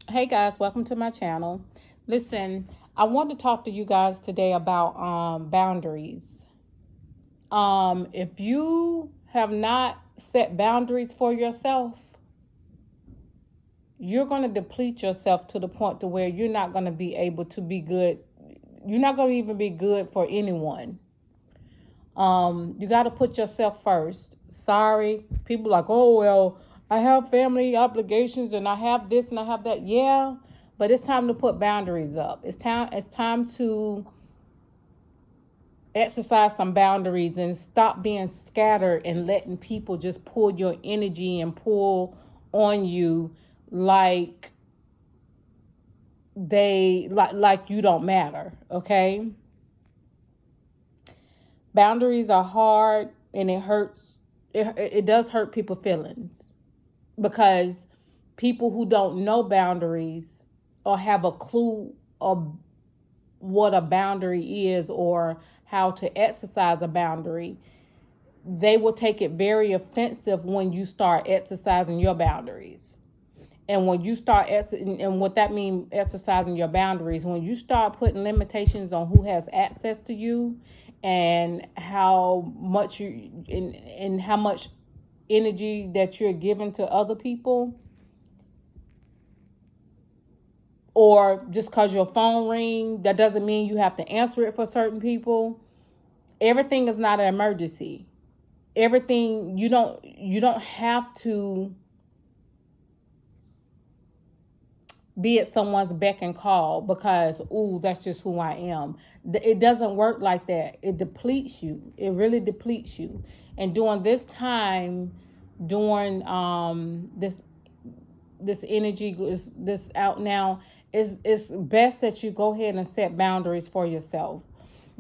Hey guys, welcome to my channel. Listen, I want to talk to you guys today about boundaries. If you have not set boundaries for yourself, you're going to deplete yourself to the point to where you're not going to be able to be good. You're not going to even be good for anyone. You got to put yourself first. Sorry, people like, oh well, I have family obligations and I have this and I have that. Yeah, but it's time to put boundaries up. It's time to exercise some boundaries and stop being scattered and letting people just pull your energy and pull on you like like you don't matter. Okay, boundaries are hard and it hurts. It does hurt people's feelings because people who don't know boundaries or have a clue of what a boundary is or how to exercise a boundary, they will take it very offensive when you start exercising your boundaries. And when you start and what that means, exercising your boundaries, when you start putting limitations on who has access to you and how much and how much energy that you're giving to other people, or just because your phone ring, that doesn't mean you have to answer it for certain people. Everything is not an emergency. Everything you don't have to be at someone's beck and call because, ooh, that's just who I am. It doesn't work like that. It depletes you. It really depletes you. And during this time, during this energy is this out now, it's best that you go ahead and set boundaries for yourself,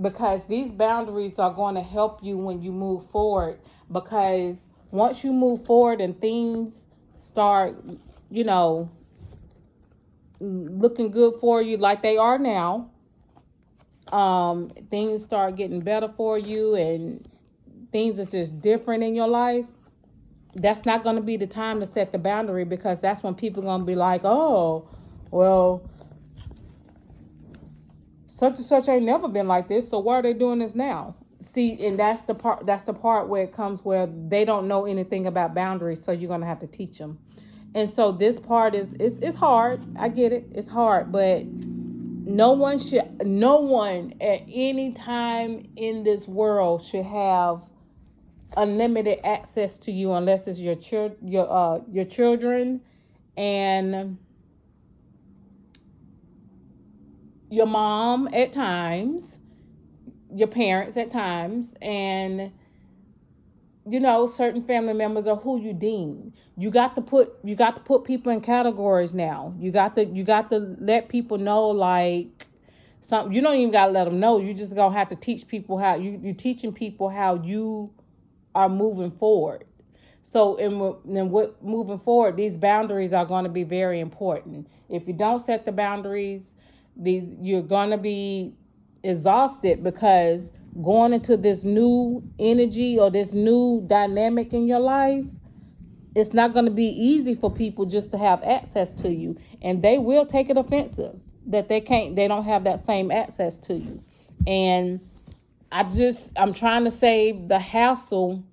because these boundaries are going to help you when you move forward. Because once you move forward and things start, you know, looking good for you like they are now, things start getting better for you and things are just different in your life, that's not going to be the time to set the boundary, because that's when people are going to be like, oh, well, such and such ain't never been like this, so why are they doing this now? See, and that's the part where it comes where they don't know anything about boundaries, so you're going to have to teach them. And so this part is it's hard. I get it. It's hard, but no one at any time in this world should have unlimited access to you unless it's your children and your mom at times, your parents at times, and certain family members are who you deem. You got to put people in categories now. You got to let people know, like, some, you don't even got to let them know. You just gonna have to teach people how you teaching people how you are moving forward. So in what moving forward, these boundaries are going to be very important. If you don't set the boundaries, these you're going to be exhausted, because going into this new energy or this new dynamic in your life, it's not going to be easy for people just to have access to you, and they will take it offensive that they don't have that same access to you. And I'm trying to save the hassle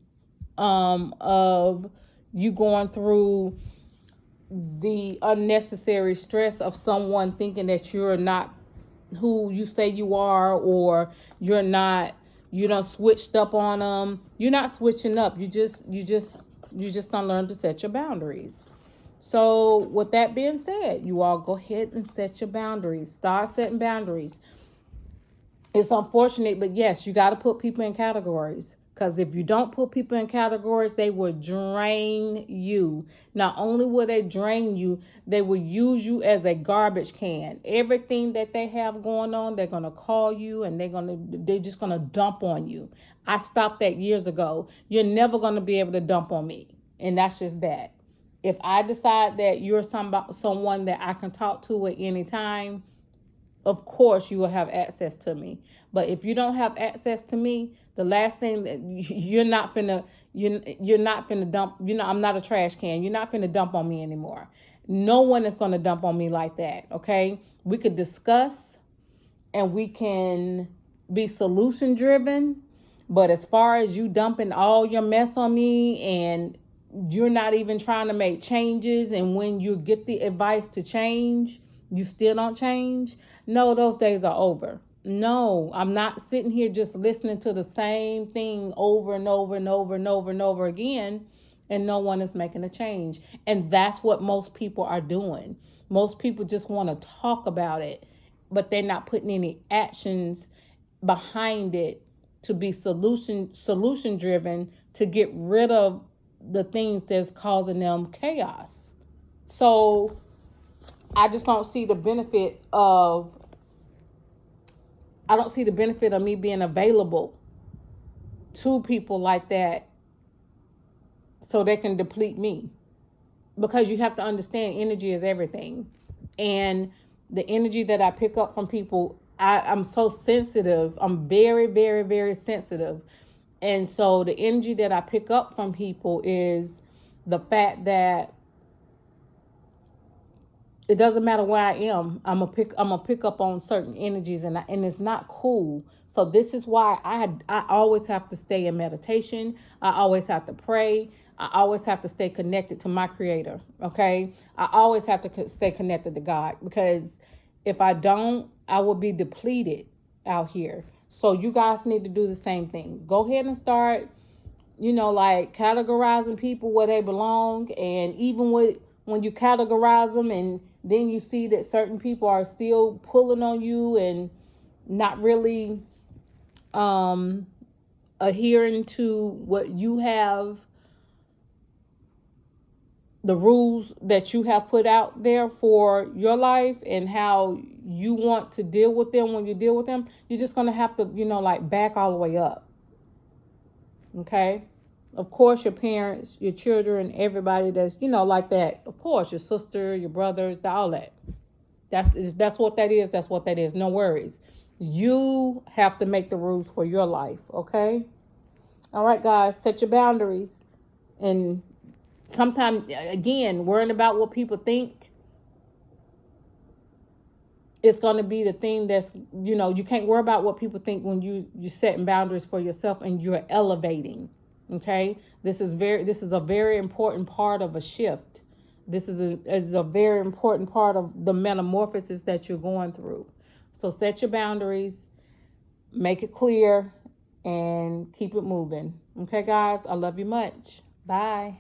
of you going through the unnecessary stress of someone thinking that you're not who you say you are, or you're not, you don't switched up on them. You're not switching up. You just don't learn to set your boundaries. So with that being said, you all go ahead and set your boundaries. Start setting boundaries. It's unfortunate, but yes, you got to put people in categories. Because if you don't put people in categories, they will drain you. Not only will they drain you, they will use you as a garbage can. Everything that they have going on, they're gonna call you and they're just gonna dump on you. I stopped that years ago. You're never gonna be able to dump on me, and that's just that. If I decide that you're someone that I can talk to at any time, of course you will have access to me. But if you don't have access to me, the last thing that you're not finna, You're not finna dump. I'm not a trash can. You're not finna dump on me anymore. No one is gonna dump on me like that. Okay, we could discuss and we can be solution driven, but as far as you dumping all your mess on me and you're not even trying to make changes, and when you get the advice to change, you still don't change. No, those days are over. No, I'm not sitting here just listening to the same thing over and over and over and over and over again, and no one is making a change. And that's what most people are doing. Most people just want to talk about it, but they're not putting any actions behind it to be solution driven to get rid of the things that's causing them chaos. So I just don't see the benefit of me being available to people like that so they can deplete me. Because you have to understand, energy is everything. And the energy that I pick up from people, I'm so sensitive. I'm very, very, very sensitive. And so the energy that I pick up from people is the fact that it doesn't matter where I am. I'm gonna pick up on certain energies, and it's not cool. So this is why I always have to stay in meditation. I always have to pray. I always have to stay connected to my creator. Okay, I always have to stay connected to God, because if I don't, I will be depleted out here. So you guys need to do the same thing. Go ahead and start, like categorizing people where they belong. And even when you categorize them and then you see that certain people are still pulling on you and not really adhering to what you have, the rules that you have put out there for your life and how you want to deal with them. When you deal with them, you're just going to have to, like back all the way up. Okay? Of course, your parents, your children, everybody that's, like that. Of course, your sister, your brothers, all that. That's what that is. That's what that is. No worries. You have to make the rules for your life. Okay? All right, guys, set your boundaries. And sometimes, again, worrying about what people think, it's going to be the thing that's, you can't worry about what people think when you're setting boundaries for yourself and you're elevating. Okay, this is a very important part of a shift. This is a very important part of the metamorphosis that you're going through. So set your boundaries, make it clear, and keep it moving. Okay, guys, I love you much. Bye.